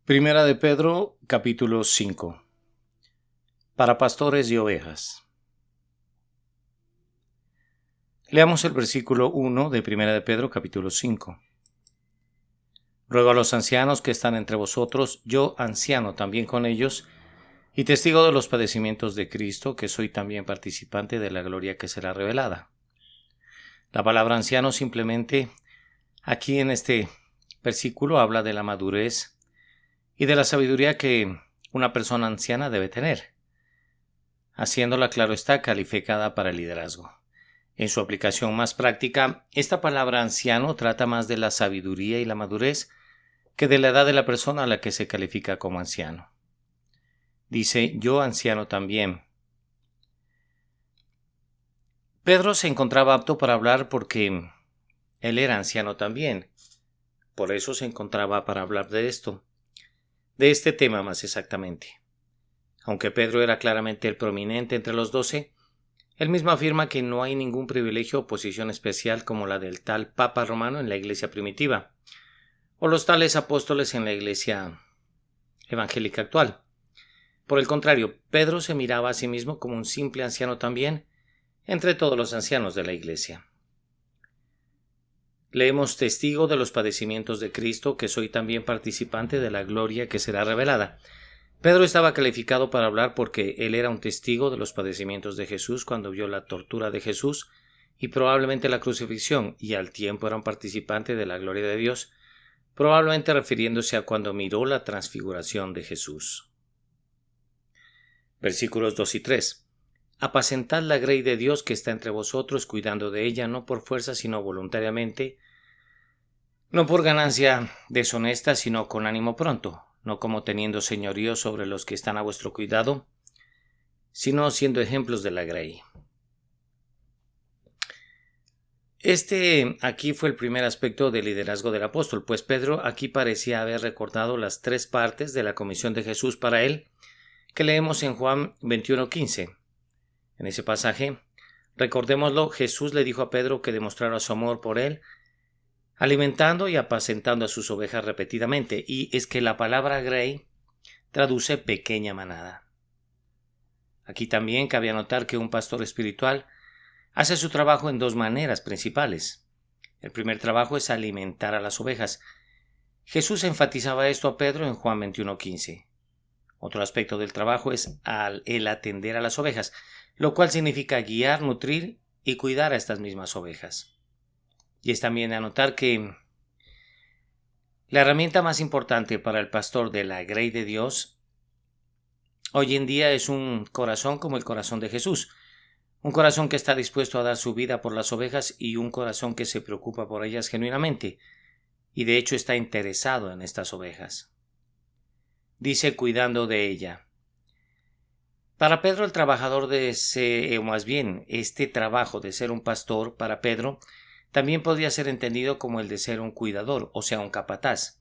Primera de Pedro, capítulo 5. Para pastores y ovejas. Leamos el versículo 1 de Primera de Pedro, capítulo 5. Ruego a los ancianos que están entre vosotros, yo anciano también con ellos, y testigo de los padecimientos de Cristo, que soy también participante de la gloria que será revelada. La palabra anciano simplemente aquí en este versículo habla de la madurez y de la sabiduría que una persona anciana debe tener, haciéndola, claro está, calificada para el liderazgo. En su aplicación más práctica, esta palabra anciano trata más de la sabiduría y la madurez que de la edad de la persona a la que se califica como anciano. Dice, yo anciano también. Pedro se encontraba apto para hablar porque él era anciano también. Por eso se encontraba para hablar de esto. De este tema más exactamente. Aunque Pedro era claramente el prominente entre los 12, él mismo afirma que no hay ningún privilegio o posición especial como la del tal Papa romano en la iglesia primitiva, o los tales apóstoles en la iglesia evangélica actual. Por el contrario, Pedro se miraba a sí mismo como un simple anciano también, entre todos los ancianos de la iglesia. Leemos testigo de los padecimientos de Cristo, que soy también participante de la gloria que será revelada. Pedro estaba calificado para hablar porque él era un testigo de los padecimientos de Jesús cuando vio la tortura de Jesús y probablemente la crucifixión, y al tiempo era un participante de la gloria de Dios, probablemente refiriéndose a cuando miró la transfiguración de Jesús. Versículos 2 y 3. Apacentad la grey de Dios que está entre vosotros, cuidando de ella, no por fuerza, sino voluntariamente, no por ganancia deshonesta, sino con ánimo pronto, no como teniendo señorío sobre los que están a vuestro cuidado, sino siendo ejemplos de la grey. Este aquí fue el primer aspecto del liderazgo del apóstol, pues Pedro aquí parecía haber recordado las 3 partes de la comisión de Jesús para él, que leemos en Juan 21:15. En ese pasaje, recordémoslo, Jesús le dijo a Pedro que demostrara su amor por él, alimentando y apacentando a sus ovejas repetidamente, y es que la palabra grey traduce pequeña manada. Aquí también cabe anotar que un pastor espiritual hace su trabajo en 2 maneras principales. El primer trabajo es alimentar a las ovejas. Jesús enfatizaba esto a Pedro en Juan 21:15. Otro aspecto del trabajo es el atender a las ovejas, lo cual significa guiar, nutrir y cuidar a estas mismas ovejas. Y es también de anotar que la herramienta más importante para el pastor de la grey de Dios hoy en día es un corazón como el corazón de Jesús, un corazón que está dispuesto a dar su vida por las ovejas y un corazón que se preocupa por ellas genuinamente y de hecho está interesado en estas ovejas. Dice cuidando de ella. Para Pedro el trabajador este trabajo de ser un pastor, para Pedro, también podría ser entendido como el de ser un cuidador, o sea, un capataz.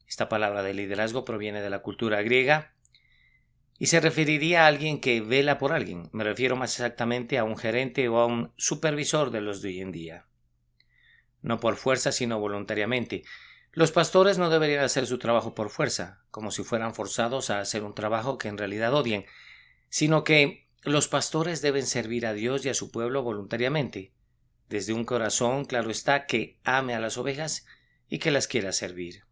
Esta palabra de liderazgo proviene de la cultura griega y se referiría a alguien que vela por alguien. Me refiero más exactamente a un gerente o a un supervisor de los de hoy en día. No por fuerza, sino voluntariamente. Los pastores no deberían hacer su trabajo por fuerza, como si fueran forzados a hacer un trabajo que en realidad odien, sino que los pastores deben servir a Dios y a su pueblo voluntariamente, desde un corazón, claro está, que ame a las ovejas y que las quiera servir.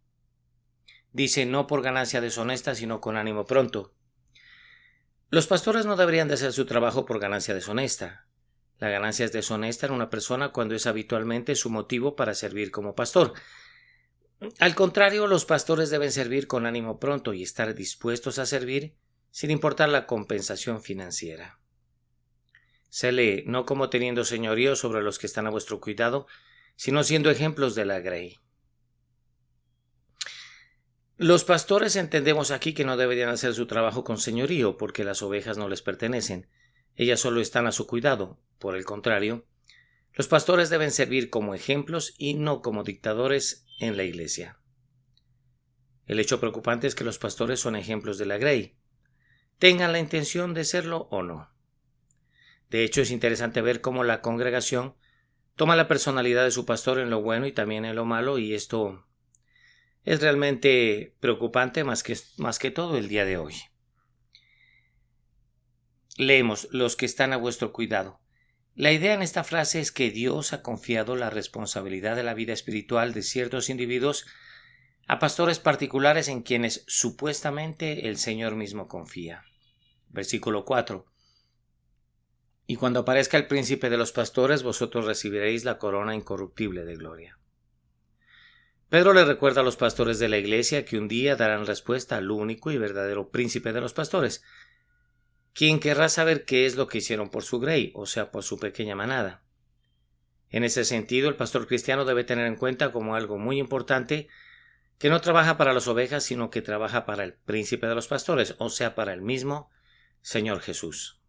Dice no por ganancia deshonesta, sino con ánimo pronto. Los pastores no deberían de hacer su trabajo por ganancia deshonesta. La ganancia es deshonesta en una persona cuando es habitualmente su motivo para servir como pastor. Al contrario, los pastores deben servir con ánimo pronto y estar dispuestos a servir sin importar la compensación financiera. Se lee no como teniendo señorío sobre los que están a vuestro cuidado, sino siendo ejemplos de la grey. Los pastores entendemos aquí que no deberían hacer su trabajo con señorío porque las ovejas no les pertenecen. Ellas solo están a su cuidado. Por el contrario, los pastores deben servir como ejemplos y no como dictadores en la iglesia. El hecho preocupante es que los pastores son ejemplos de la grey, tengan la intención de serlo o no. De hecho, es interesante ver cómo la congregación toma la personalidad de su pastor en lo bueno y también en lo malo, y esto es realmente preocupante más que todo el día de hoy. Leemos: los que están a vuestro cuidado. La idea en esta frase es que Dios ha confiado la responsabilidad de la vida espiritual de ciertos individuos a pastores particulares en quienes supuestamente el Señor mismo confía. Versículo 4. Y cuando aparezca el príncipe de los pastores, vosotros recibiréis la corona incorruptible de gloria. Pedro le recuerda a los pastores de la iglesia que un día darán respuesta al único y verdadero príncipe de los pastores, quien querrá saber qué es lo que hicieron por su grey, o sea, por su pequeña manada. En ese sentido, el pastor cristiano debe tener en cuenta como algo muy importante que no trabaja para las ovejas, sino que trabaja para el príncipe de los pastores, o sea, para el mismo Señor Jesús.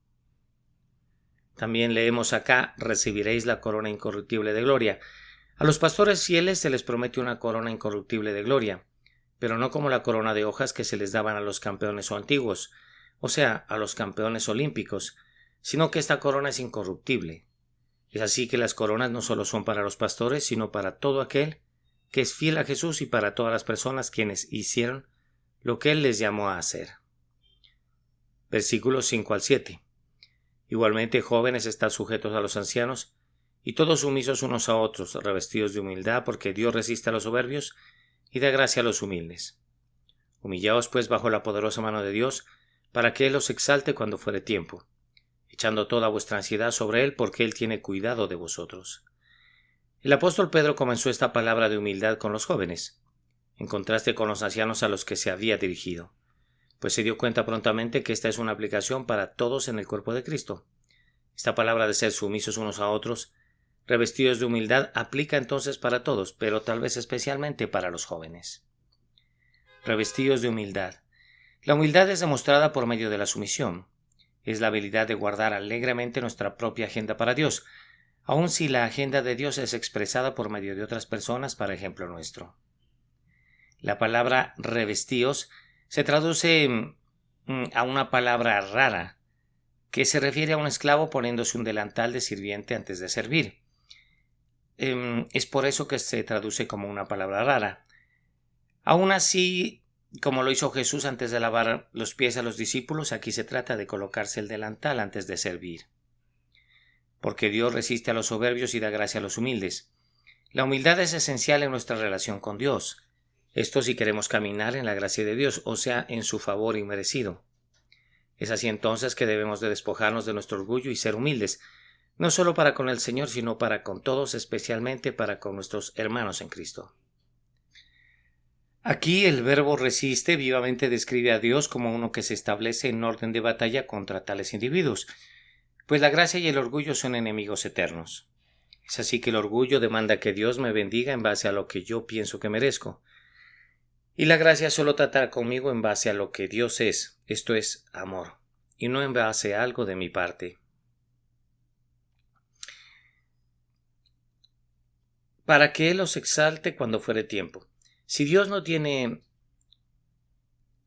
También leemos acá: recibiréis la corona incorruptible de gloria. A los pastores fieles se les promete una corona incorruptible de gloria, pero no como la corona de hojas que se les daban a los campeones o antiguos, o sea, a los campeones olímpicos, sino que esta corona es incorruptible. Es así que las coronas no solo son para los pastores, sino para todo aquel que es fiel a Jesús y para todas las personas quienes hicieron lo que Él les llamó a hacer. Versículos 5 al 7. Igualmente, jóvenes, estad sujetos a los ancianos, y todos sumisos unos a otros, revestidos de humildad, porque Dios resiste a los soberbios y da gracia a los humildes. Humillaos pues bajo la poderosa mano de Dios, para que Él os exalte cuando fuere tiempo, echando toda vuestra ansiedad sobre Él, porque Él tiene cuidado de vosotros. El apóstol Pedro comenzó esta palabra de humildad con los jóvenes, en contraste con los ancianos a los que se había dirigido, pues se dio cuenta prontamente que esta es una aplicación para todos en el cuerpo de Cristo. Esta palabra de ser sumisos unos a otros, revestidos de humildad, aplica entonces para todos, pero tal vez especialmente para los jóvenes. Revestidos de humildad. La humildad es demostrada por medio de la sumisión. Es la habilidad de guardar alegremente nuestra propia agenda para Dios, aun si la agenda de Dios es expresada por medio de otras personas para ejemplo nuestro. La palabra revestíos se traduce a una palabra rara, que se refiere a un esclavo poniéndose un delantal de sirviente antes de servir. Es por eso que se traduce como una palabra rara. Aún así, como lo hizo Jesús antes de lavar los pies a los discípulos, aquí se trata de colocarse el delantal antes de servir. Porque Dios resiste a los soberbios y da gracia a los humildes. La humildad es esencial en nuestra relación con Dios. Esto si queremos caminar en la gracia de Dios, o sea, en su favor inmerecido. Es así entonces que debemos de despojarnos de nuestro orgullo y ser humildes, no solo para con el Señor, sino para con todos, especialmente para con nuestros hermanos en Cristo. Aquí el verbo resiste vivamente describe a Dios como uno que se establece en orden de batalla contra tales individuos, pues la gracia y el orgullo son enemigos eternos. Es así que el orgullo demanda que Dios me bendiga en base a lo que yo pienso que merezco, y la gracia solo tratará conmigo en base a lo que Dios es, esto es amor, y no en base a algo de mi parte. Para que Él os exalte cuando fuere tiempo. Si Dios no tiene,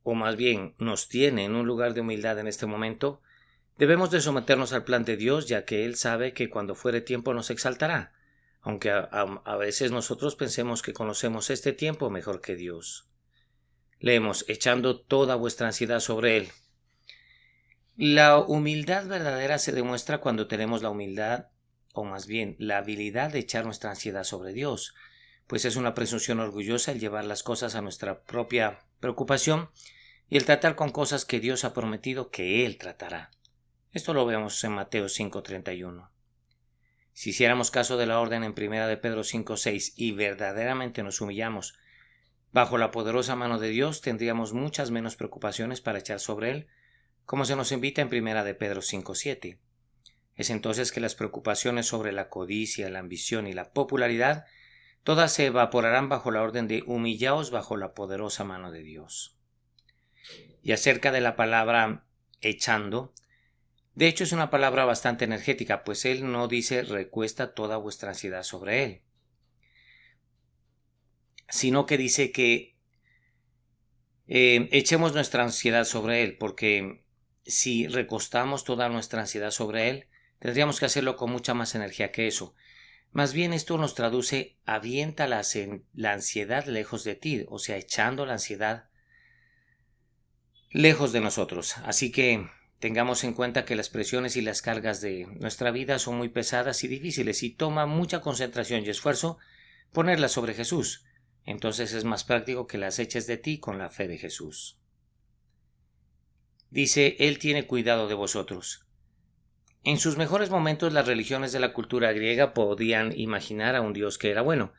o más bien nos tiene en un lugar de humildad en este momento, debemos de someternos al plan de Dios, ya que Él sabe que cuando fuere tiempo nos exaltará, aunque a veces nosotros pensemos que conocemos este tiempo mejor que Dios. Leemos: echando toda vuestra ansiedad sobre Él. La humildad verdadera se demuestra cuando tenemos la humildad, o más bien la habilidad de echar nuestra ansiedad sobre Dios, pues es una presunción orgullosa el llevar las cosas a nuestra propia preocupación y el tratar con cosas que Dios ha prometido que Él tratará. Esto lo vemos en Mateo 5:31. Si hiciéramos caso de la orden en 1 de Pedro 5:6 y verdaderamente nos humillamos bajo la poderosa mano de Dios, tendríamos muchas menos preocupaciones para echar sobre Él, como se nos invita en 1 de Pedro 5:7. Es entonces que las preocupaciones sobre la codicia, la ambición y la popularidad, todas se evaporarán bajo la orden de humillaos bajo la poderosa mano de Dios. Y acerca de la palabra echando, de hecho es una palabra bastante energética, pues Él no dice recuesta toda vuestra ansiedad sobre Él, sino que dice que echemos nuestra ansiedad sobre Él, porque si recostamos toda nuestra ansiedad sobre Él, tendríamos que hacerlo con mucha más energía que eso. Más bien esto nos traduce avienta la ansiedad lejos de ti, o sea, echando la ansiedad lejos de nosotros. Así que tengamos en cuenta que las presiones y las cargas de nuestra vida son muy pesadas y difíciles y toma mucha concentración y esfuerzo ponerlas sobre Jesús. Entonces es más práctico que las eches de ti con la fe de Jesús. Dice, Él tiene cuidado de vosotros. En sus mejores momentos las religiones de la cultura griega podían imaginar a un Dios que era bueno,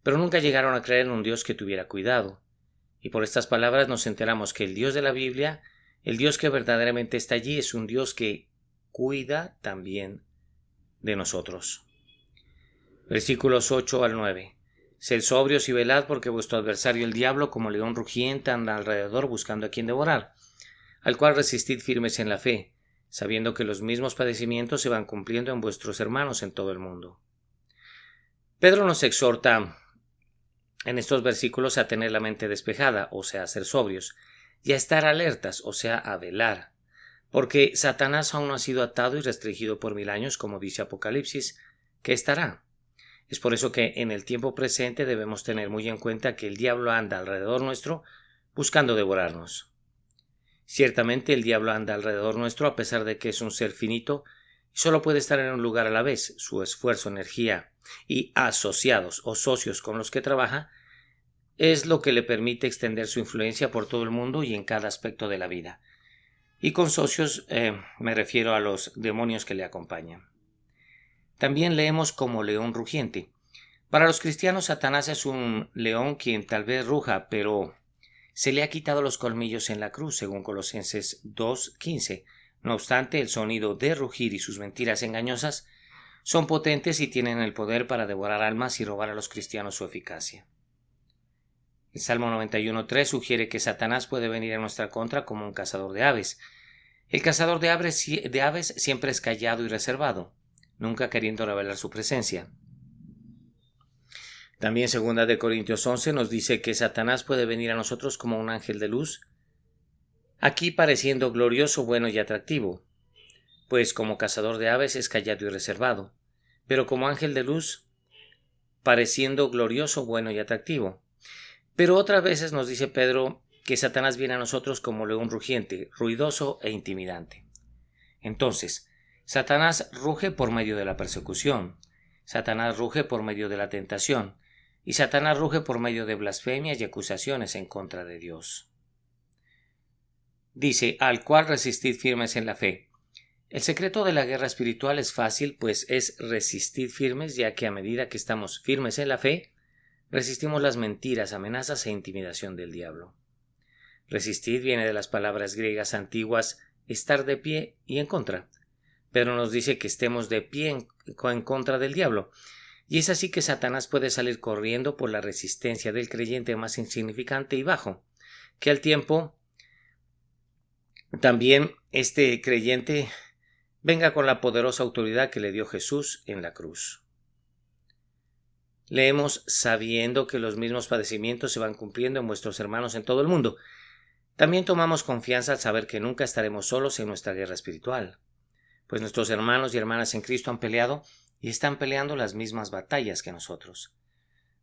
pero nunca llegaron a creer en un Dios que tuviera cuidado. Y por estas palabras nos enteramos que el Dios de la Biblia, el Dios que verdaderamente está allí, es un Dios que cuida también de nosotros. Versículos 8 al 9. Sed sobrios y velad, porque vuestro adversario el diablo, como león rugiente, anda alrededor buscando a quien devorar, al cual resistid firmes en la fe, sabiendo que los mismos padecimientos se van cumpliendo en vuestros hermanos en todo el mundo. Pedro nos exhorta en estos versículos a tener la mente despejada, o sea, a ser sobrios, y a estar alertas, o sea, a velar, porque Satanás aún no ha sido atado y restringido por 1000 años, como dice Apocalipsis, que estará. Es por eso que en el tiempo presente debemos tener muy en cuenta que el diablo anda alrededor nuestro buscando devorarnos. Ciertamente el diablo anda alrededor nuestro a pesar de que es un ser finito y solo puede estar en un lugar a la vez. Su esfuerzo, energía y asociados o socios con los que trabaja es lo que le permite extender su influencia por todo el mundo y en cada aspecto de la vida. Y con socios me refiero a los demonios que le acompañan. También leemos como león rugiente. Para los cristianos, Satanás es un león quien tal vez ruja, pero se le ha quitado los colmillos en la cruz, según Colosenses 2:15. No obstante, el sonido de rugir y sus mentiras engañosas son potentes y tienen el poder para devorar almas y robar a los cristianos su eficacia. El Salmo 91:3 sugiere que Satanás puede venir en nuestra contra como un cazador de aves. El cazador de aves siempre es callado y reservado, nunca queriendo revelar su presencia. También 2 Corintios 11 nos dice que Satanás puede venir a nosotros como un ángel de luz, aquí pareciendo glorioso, bueno y atractivo, pues como cazador de aves es callado y reservado, pero como ángel de luz pareciendo glorioso, bueno y atractivo. Pero otras veces nos dice Pedro que Satanás viene a nosotros como león rugiente, ruidoso e intimidante. Entonces, Satanás ruge por medio de la persecución, Satanás ruge por medio de la tentación, y Satanás ruge por medio de blasfemias y acusaciones en contra de Dios. Dice, al cual resistid firmes en la fe. El secreto de la guerra espiritual es fácil, pues es resistir firmes, ya que a medida que estamos firmes en la fe, resistimos las mentiras, amenazas e intimidación del diablo. Resistir viene de las palabras griegas antiguas estar de pie y en contra. Pedro nos dice que estemos de pie en contra del diablo. Y es así que Satanás puede salir corriendo por la resistencia del creyente más insignificante y bajo, que al tiempo también este creyente venga con la poderosa autoridad que le dio Jesús en la cruz. Leemos sabiendo que los mismos padecimientos se van cumpliendo en vuestros hermanos en todo el mundo. También tomamos confianza al saber que nunca estaremos solos en nuestra guerra espiritual, pues nuestros hermanos y hermanas en Cristo han peleado y están peleando las mismas batallas que nosotros.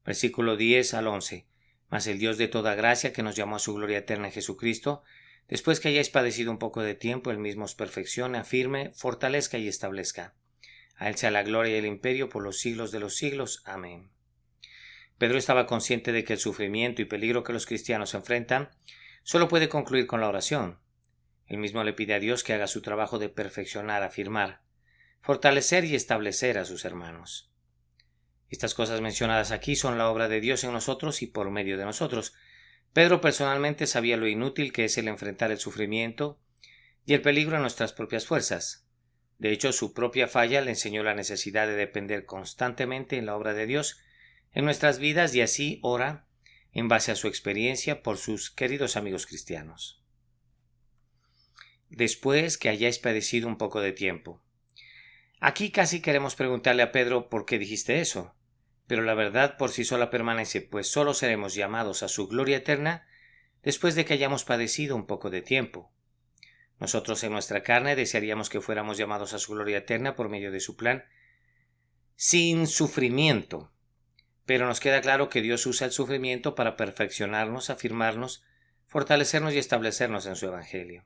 Versículo 10 al 11. Mas el Dios de toda gracia, que nos llamó a su gloria eterna en Jesucristo, después que hayáis padecido un poco de tiempo, Él mismo os perfeccione, afirme, fortalezca y establezca. A Él sea la gloria y el imperio por los siglos de los siglos. Amén. Pedro estaba consciente de que el sufrimiento y peligro que los cristianos enfrentan solo puede concluir con la oración. Él mismo le pide a Dios que haga su trabajo de perfeccionar, afirmar, fortalecer y establecer a sus hermanos. Estas cosas mencionadas aquí son la obra de Dios en nosotros y por medio de nosotros. Pedro personalmente sabía lo inútil que es el enfrentar el sufrimiento y el peligro en nuestras propias fuerzas. De hecho, su propia falla le enseñó la necesidad de depender constantemente en la obra de Dios en nuestras vidas y así ora en base a su experiencia por sus queridos amigos cristianos. Después que hayáis padecido un poco de tiempo. Aquí casi queremos preguntarle a Pedro por qué dijiste eso, pero la verdad por sí sola permanece, pues solo seremos llamados a su gloria eterna después de que hayamos padecido un poco de tiempo. Nosotros en nuestra carne desearíamos que fuéramos llamados a su gloria eterna por medio de su plan. sin sufrimiento. Pero nos queda claro que Dios usa el sufrimiento para perfeccionarnos, afirmarnos, fortalecernos y establecernos en su Evangelio.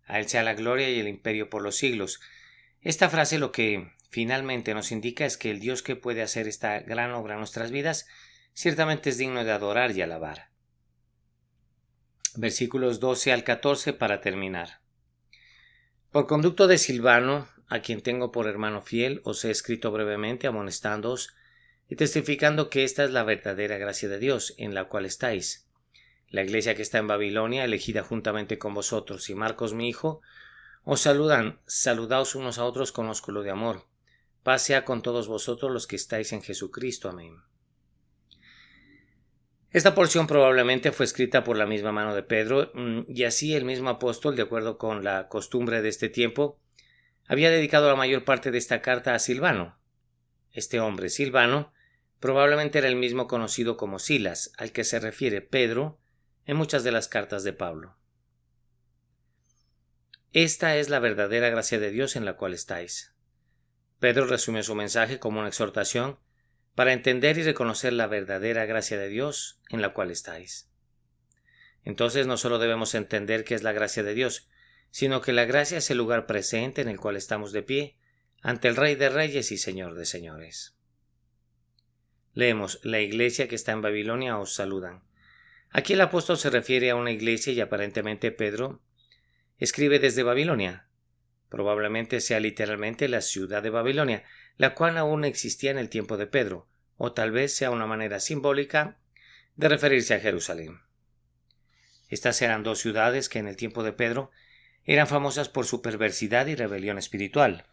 A Él sea la gloria y el imperio por los siglos. Esta frase lo que finalmente nos indica es que el Dios que puede hacer esta gran obra en nuestras vidas ciertamente es digno de adorar y alabar. Versículos 12 al 14 para terminar. Por conducto de Silvano, a quien tengo por hermano fiel, os he escrito brevemente amonestándoos y testificando que esta es la verdadera gracia de Dios, en la cual estáis. La iglesia que está en Babilonia, elegida juntamente con vosotros, y Marcos mi hijo, os saludan. Saludaos unos a otros con ósculo de amor. Paz sea con todos vosotros los que estáis en Jesucristo. Amén. Esta porción probablemente fue escrita por la misma mano de Pedro, y así el mismo apóstol, de acuerdo con la costumbre de este tiempo, había dedicado la mayor parte de esta carta a Silvano. Este hombre, Silvano, probablemente era el mismo conocido como Silas, al que se refiere Pedro en muchas de las cartas de Pablo. Esta es la verdadera gracia de Dios en la cual estáis. Pedro resume su mensaje como una exhortación para entender y reconocer la verdadera gracia de Dios en la cual estáis. Entonces no solo debemos entender qué es la gracia de Dios, sino que la gracia es el lugar presente en el cual estamos de pie ante el Rey de Reyes y Señor de Señores. Leemos: la iglesia que está en Babilonia os saludan. Aquí el apóstol se refiere a una iglesia y aparentemente Pedro escribe desde Babilonia. Probablemente sea literalmente la ciudad de Babilonia, la cual aún existía en el tiempo de Pedro, o tal vez sea una manera simbólica de referirse a Jerusalén. Estas eran dos ciudades que en el tiempo de Pedro eran famosas por su perversidad y rebelión espiritual,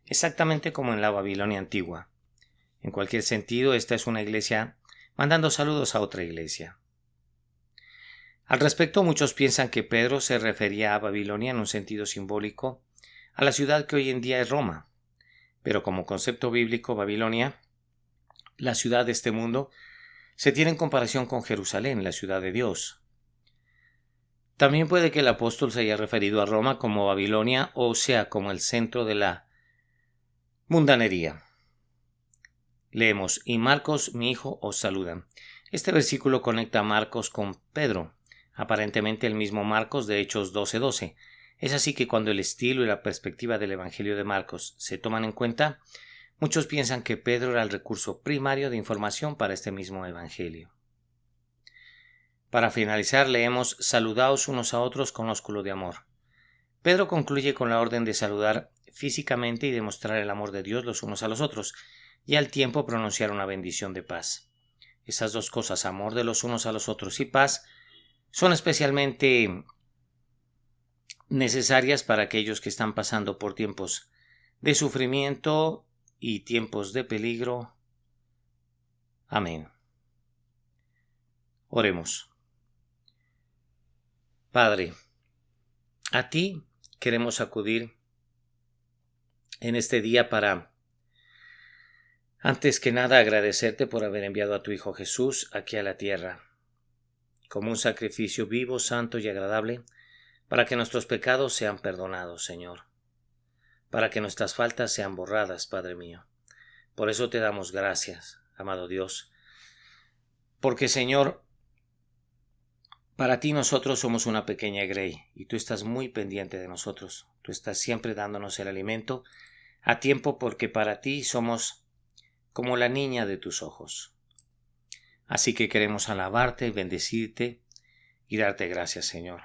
exactamente como en la Babilonia antigua. En cualquier sentido, esta es una iglesia mandando saludos a otra iglesia. Al respecto, muchos piensan que Pedro se refería a Babilonia en un sentido simbólico a la ciudad que hoy en día es Roma, pero como concepto bíblico, Babilonia, la ciudad de este mundo, se tiene en comparación con Jerusalén, la ciudad de Dios. También puede que el apóstol se haya referido a Roma como Babilonia, o sea, como el centro de la mundanería. Leemos: y Marcos mi hijo os saludan. Este versículo conecta a Marcos con Pedro, aparentemente el mismo Marcos de Hechos 12:12. Es así que cuando el estilo y la perspectiva del Evangelio de Marcos se toman en cuenta, muchos piensan que Pedro era el recurso primario de información para este mismo Evangelio. Para finalizar, leemos: saludaos unos a otros con ósculo de amor. Pedro concluye con la orden de saludar físicamente y demostrar el amor de Dios los unos a los otros, y al tiempo pronunciar una bendición de paz. Esas dos cosas, amor de los unos a los otros y paz, son especialmente necesarias para aquellos que están pasando por tiempos de sufrimiento y tiempos de peligro. Amén. Oremos. Padre, a ti queremos acudir en este día para, antes que nada, agradecerte por haber enviado a tu Hijo Jesús aquí a la tierra, como un sacrificio vivo, santo y agradable, para que nuestros pecados sean perdonados, Señor, para que nuestras faltas sean borradas, Padre mío. Por eso te damos gracias, amado Dios, porque, Señor, para ti nosotros somos una pequeña grey y tú estás muy pendiente de nosotros. Tú estás siempre dándonos el alimento a tiempo, porque para ti somos como la niña de tus ojos. Así que queremos alabarte, bendecirte y darte gracias, Señor,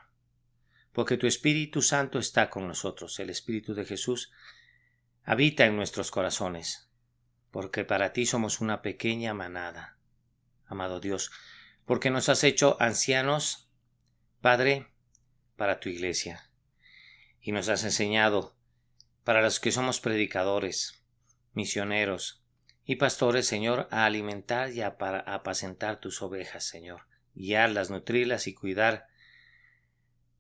porque tu Espíritu Santo está con nosotros. El Espíritu de Jesús habita en nuestros corazones, porque para ti somos una pequeña manada, amado Dios, porque nos has hecho ancianos, Padre, para tu iglesia, y nos has enseñado, para los que somos predicadores, misioneros y pastores, Señor, a alimentar y a apacentar tus ovejas, Señor, guiarlas, nutrirlas y cuidar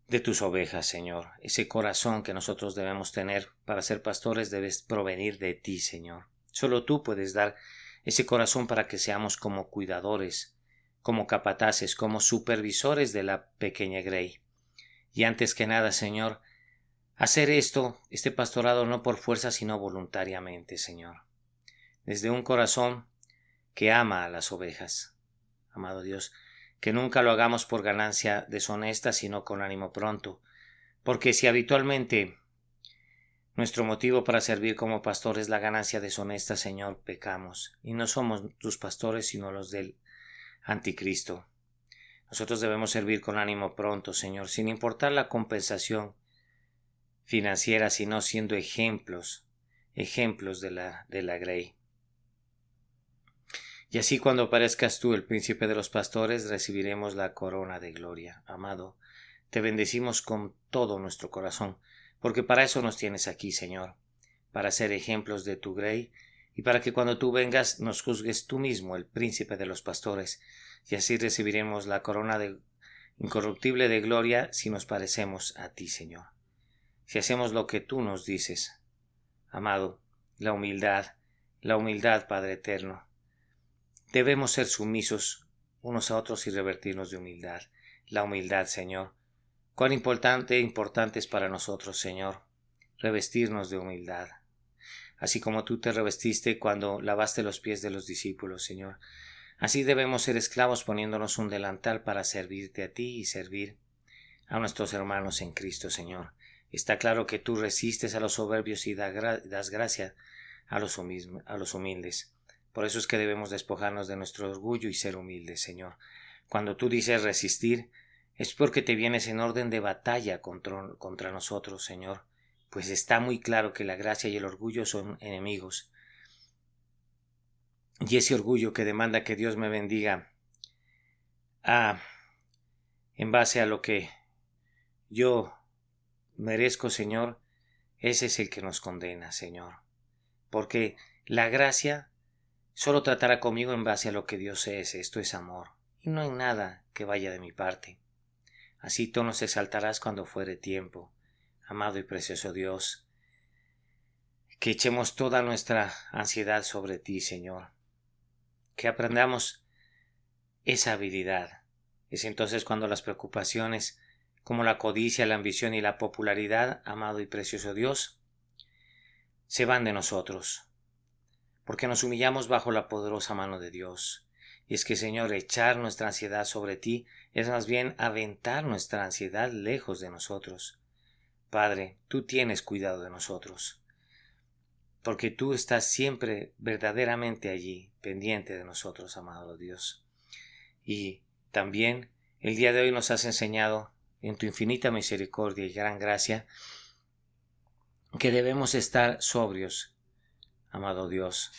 de tus ovejas, Señor. Ese corazón que nosotros debemos tener para ser pastores debe provenir de ti, Señor. Solo tú puedes dar ese corazón para que seamos como cuidadores, como capataces, como supervisores de la pequeña grey. Y antes que nada, Señor, hacer este pastorado no por fuerza, sino voluntariamente, Señor. desde un corazón que ama a las ovejas. Amado Dios, que nunca lo hagamos por ganancia deshonesta, sino con ánimo pronto, porque si habitualmente nuestro motivo para servir como pastor es la ganancia deshonesta, Señor, pecamos, y no somos tus pastores, sino los del anticristo. Nosotros debemos servir con ánimo pronto, Señor, sin importar la compensación financiera, sino siendo ejemplos de la grey. Y así cuando aparezcas tú, el príncipe de los pastores, recibiremos la corona de gloria. Amado, te bendecimos con todo nuestro corazón, porque para eso nos tienes aquí, Señor, para ser ejemplos de tu grey, y para que cuando tú vengas nos juzgues tú mismo, el príncipe de los pastores, y así recibiremos la corona incorruptible de gloria si nos parecemos a ti, Señor. Si hacemos lo que tú nos dices, amado, la humildad, Padre eterno. Debemos ser sumisos unos a otros y revertirnos de humildad. La humildad, Señor. Cuán importante es para nosotros, Señor, revestirnos de humildad. Así como tú te revestiste cuando lavaste los pies de los discípulos, Señor. Así debemos ser esclavos poniéndonos un delantal para servirte a ti y servir a nuestros hermanos en Cristo, Señor. Está claro que tú resistes a los soberbios y das gracia a los humildes. Por eso es que debemos despojarnos de nuestro orgullo y ser humildes, Señor. Cuando tú dices resistir, es porque te vienes en orden de batalla contra nosotros, Señor, pues está muy claro que la gracia y el orgullo son enemigos. Y ese orgullo que demanda que Dios me bendiga en base a lo que yo merezco, Señor, ese es el que nos condena, Señor. Porque la gracia solo tratará conmigo en base a lo que Dios es, esto es amor, y no hay nada que vaya de mi parte. Así tú nos exaltarás cuando fuere tiempo, amado y precioso Dios, que echemos toda nuestra ansiedad sobre ti, Señor, que aprendamos esa habilidad. Es entonces cuando las preocupaciones, como la codicia, la ambición y la popularidad, amado y precioso Dios, se van de nosotros, porque nos humillamos bajo la poderosa mano de Dios. Y es que, Señor, echar nuestra ansiedad sobre ti es más bien aventar nuestra ansiedad lejos de nosotros. Padre, tú tienes cuidado de nosotros, porque tú estás siempre verdaderamente allí, pendiente de nosotros, amado Dios. Y también el día de hoy nos has enseñado, en tu infinita misericordia y gran gracia, que debemos estar sobrios, amado Dios,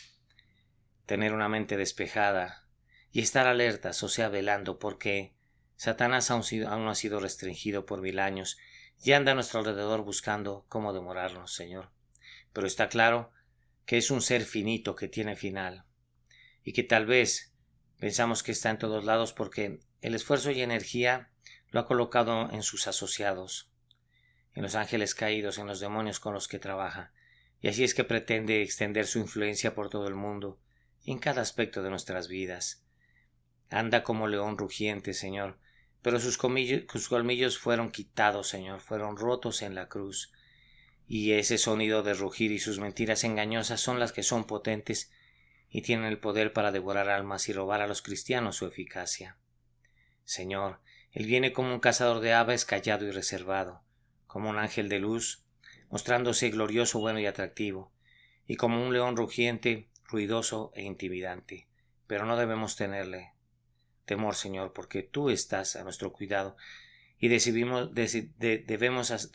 tener una mente despejada y estar alertas, o sea, velando, porque Satanás aún no ha sido restringido por 1000 años y anda a nuestro alrededor buscando cómo demorarnos, Señor. Pero está claro que es un ser finito que tiene final y que tal vez pensamos que está en todos lados porque el esfuerzo y energía lo ha colocado en sus asociados, en los ángeles caídos, en los demonios con los que trabaja, y así es que pretende extender su influencia por todo el mundo y en cada aspecto de nuestras vidas. Anda como león rugiente, Señor, pero sus colmillos fueron quitados, Señor, fueron rotos en la cruz, y ese sonido de rugir y sus mentiras engañosas son las que son potentes y tienen el poder para devorar almas y robar a los cristianos su eficacia. Señor, Él viene como un cazador de aves callado y reservado, como un ángel de luz, mostrándose glorioso, bueno y atractivo, y como un león rugiente, ruidoso e intimidante. Pero no debemos tenerle temor, Señor, porque tú estás a nuestro cuidado y debemos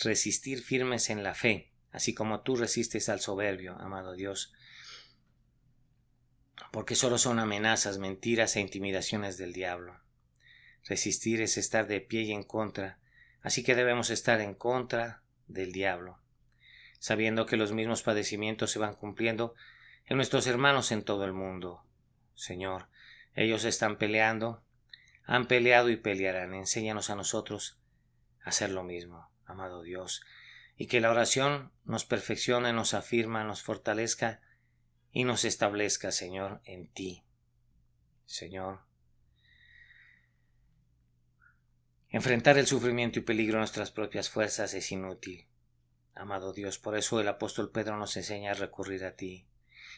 resistir firmes en la fe, así como tú resistes al soberbio, amado Dios, porque solo son amenazas, mentiras e intimidaciones del diablo. Resistir es estar de pie y en contra, así que debemos estar en contra del diablo, sabiendo que los mismos padecimientos se van cumpliendo en nuestros hermanos en todo el mundo. Señor, ellos están peleando, han peleado y pelearán. Enséñanos a nosotros a hacer lo mismo, amado Dios, y que la oración nos perfeccione, nos afirma, nos fortalezca y nos establezca, Señor, en ti. Señor, enfrentar el sufrimiento y peligro en nuestras propias fuerzas es inútil, amado Dios. Por eso el apóstol Pedro nos enseña a recurrir a ti.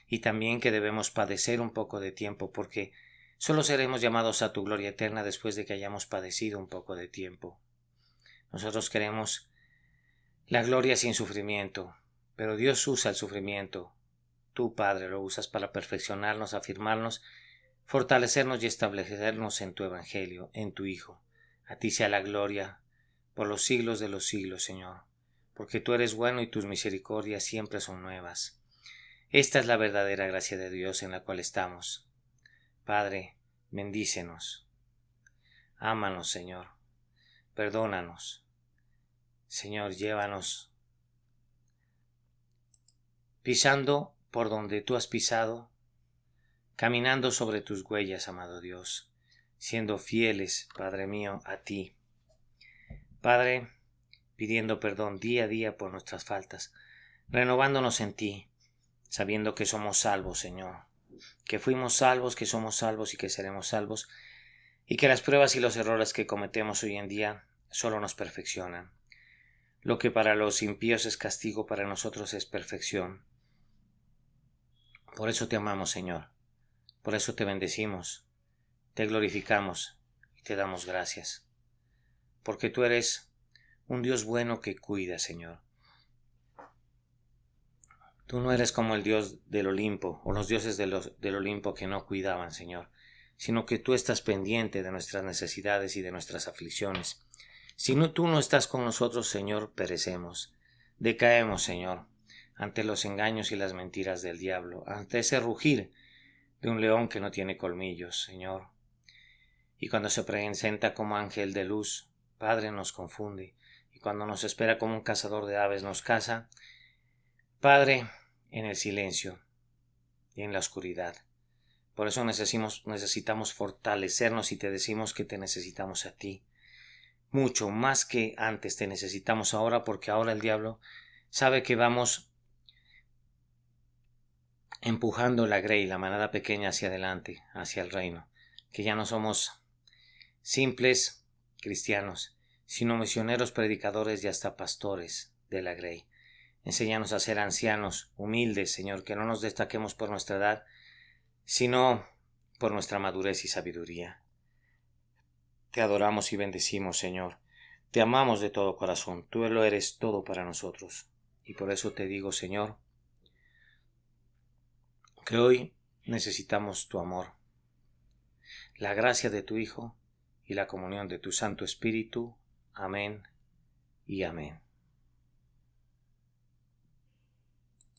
y también que debemos padecer un poco de tiempo, porque solo seremos llamados a tu gloria eterna después de que hayamos padecido un poco de tiempo. Nosotros queremos la gloria sin sufrimiento, pero Dios usa el sufrimiento. Tú, Padre, lo usas para perfeccionarnos, afirmarnos, fortalecernos y establecernos en tu Evangelio, en tu Hijo. A ti sea la gloria por los siglos de los siglos, Señor, porque tú eres bueno y tus misericordias siempre son nuevas. Esta es la verdadera gracia de Dios en la cual estamos. Padre, bendícenos. Ámanos, Señor. Perdónanos. Señor, llévanos pisando por donde tú has pisado, caminando sobre tus huellas, amado Dios, siendo fieles, Padre mío, a ti. Padre, pidiendo perdón día a día por nuestras faltas, renovándonos en ti, sabiendo que somos salvos, Señor, que fuimos salvos, que somos salvos y que seremos salvos, y que las pruebas y los errores que cometemos hoy en día solo nos perfeccionan. Lo que para los impíos es castigo, para nosotros es perfección. Por eso te amamos, Señor. Por eso te bendecimos, te glorificamos y te damos gracias. Porque tú eres un Dios bueno que cuida, Señor. Tú no eres como el Dios del Olimpo o los dioses del Olimpo que no cuidaban, Señor, sino que tú estás pendiente de nuestras necesidades y de nuestras aflicciones. Si tú no estás con nosotros, Señor, perecemos, decaemos, Señor, ante los engaños y las mentiras del diablo, ante ese rugir de un león que no tiene colmillos, Señor. Y cuando se presenta como ángel de luz, Padre, nos confunde, y cuando nos espera como un cazador de aves nos caza, Padre, en el silencio y en la oscuridad. Por eso necesitamos fortalecernos y te decimos que te necesitamos a ti. Mucho más que antes te necesitamos ahora, porque ahora el diablo sabe que vamos empujando la grey, la manada pequeña hacia adelante, hacia el reino, que ya no somos simples cristianos, sino misioneros, predicadores y hasta pastores de la grey. Enséñanos a ser ancianos, humildes, Señor, que no nos destaquemos por nuestra edad, sino por nuestra madurez y sabiduría. Te adoramos y bendecimos, Señor. Te amamos de todo corazón. Tú lo eres todo para nosotros. Y por eso te digo, Señor, que hoy necesitamos tu amor, la gracia de tu Hijo y la comunión de tu Santo Espíritu. Amén y amén.